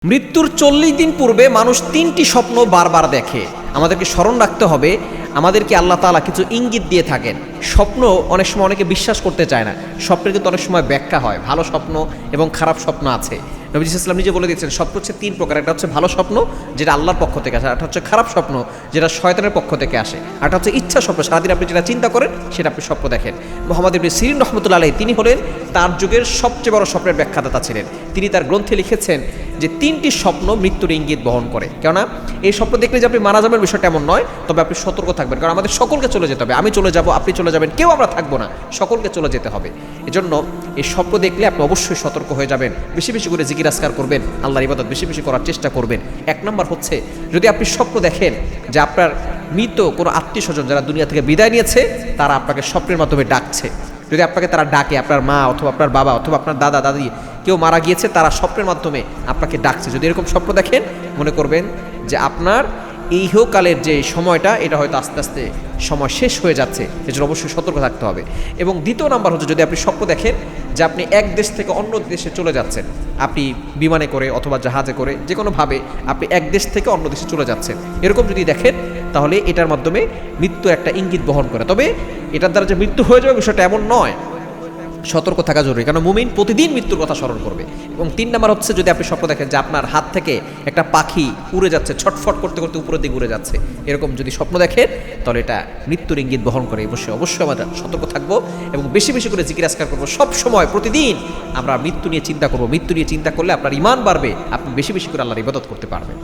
মৃত্যুর 40 দিন পূর্বে মানুষ 3টি স্বপ্ন বারবার দেখে। আমাদেরকে স্মরণ রাখতে হবে, আমাদেরকে আল্লাহ তাআলা কিছু ইঙ্গিত দিয়ে থাকেন। স্বপ্ন অনেক সময় অনেকে বিশ্বাস করতে চায় না, স্বপ্নের কিন্তু অনেক সময় ব্যাখ্যা হয়। ভালো স্বপ্ন এবং খারাপ স্বপ্ন আছে। নবী সাল্লাল্লাহু আলাইহি ওয়াসাল্লাম নিজে বলে দিয়েছেন স্বপ্ন হচ্ছে 3 প্রকার। একটা হচ্ছে ভালো স্বপ্ন, যেটা আল্লাহর পক্ষ থেকে আসে। একটা হচ্ছে খারাপ স্বপ্ন, যেটা শয়তানের পক্ষ থেকে আসে। আর একটা হচ্ছে ইচ্ছা স্বপ্ন, সারাদিন আপনি যেটা চিন্তা করেন সেটা আপনি স্বপ্ন দেখেন। মুহাম্মদ ইবনে সিরিন রাহমাতুল্লাহ আলাইহি তিনি হলেন তার যুগের সবচেয়ে বড় স্বপ্নের ব্যাখ্যাদাতা ছিলেন। তিনি তার গ্রন্থে লিখেছেন যে 3টি স্বপ্ন মৃত্যুর ইঙ্গিত বহন করে। কেননা এই স্বপ্ন দেখলে যে আপনি মারা যাবেন বিষয়টা এমন নয়, তবে আপনি সতর্ক থাকবেন, কারণ আমাদের সকলকে চলে যেতে হবে। আমি চলে যাব, আপনি চলে যাবেন, কেউ আমরা থাকবো না, সকলকে চলে যেতে হবে। এজন্য এই স্বপ্ন দেখলে আপনি অবশ্যই সতর্ক হয়ে যাবেন, বেশি বেশি করে জিকির আজকার করবেন, আল্লাহর ইবাদত বেশি বেশি করার চেষ্টা করবেন। 1 নম্বর হচ্ছে, যদি আপনি স্বপ্ন দেখেন যে আপনার মৃত কোনো আত্মীয় স্বজন যারা দুনিয়া থেকে বিদায় নিয়েছে, তারা আপনাকে স্বপ্নের মাধ্যমে ডাকছে। যদি আপনাকে তারা ডাকে, আপনার মা অথবা আপনার বাবা অথবা আপনার দাদা দাদি কেউ মারা গিয়েছে, তারা স্বপ্নের মাধ্যমে আপনাকে ডাকছে, যদি এরকম স্বপ্ন দেখেন, মনে করবেন যে আপনার এই ইহকালের যে সময়টা, এটা হয়তো আস্তে আস্তে সময় শেষ হয়ে যাচ্ছে। এজন্য অবশ্যই সতর্ক থাকতে হবে। এবং দ্বিতীয় নাম্বার হচ্ছে, যদি আপনি স্বপ্ন দেখেন যে আপনি এক দেশ থেকে অন্য দেশে চলে যাচ্ছেন, আপনি বিমানে করে অথবা জাহাজে করে যে কোনোভাবে আপনি এক দেশ থেকে অন্য দেশে চলে যাচ্ছেন, এরকম যদি দেখেন, তাহলে এটার মাধ্যমে মৃত্যু একটা ইঙ্গিত বহন করে। তবে এটার দ্বারা যে মৃত্যু হয়ে যাবে বিষয়টা এমন নয়, সতর্ক থাকা জরুরি, কারণ মুমিন প্রতিদিন মৃত্যুর কথা স্মরণ করবে। এবং 3 নাম্বার হচ্ছে, যদি আপনি স্বপ্ন দেখেন যে আপনার হাত থেকে একটা পাখি উড়ে যাচ্ছে, ছটফট করতে করতে উপরের দিকে উড়ে যাচ্ছে, এরকম যদি স্বপ্ন দেখেন, তাহলে এটা মৃত্যুর ইঙ্গিত বহন করে। অবশ্যই অবশ্যই আমরা সতর্ক থাকবো এবং বেশি বেশি করে জিকির আজকার করবো। সব সময় প্রতিদিন আমরা মৃত্যু নিয়ে চিন্তা করবো। মৃত্যু নিয়ে চিন্তা করলে আপনার ঈমান বাড়বে, আপনি বেশি বেশি করে আল্লাহর ইবাদত করতে পারবেন।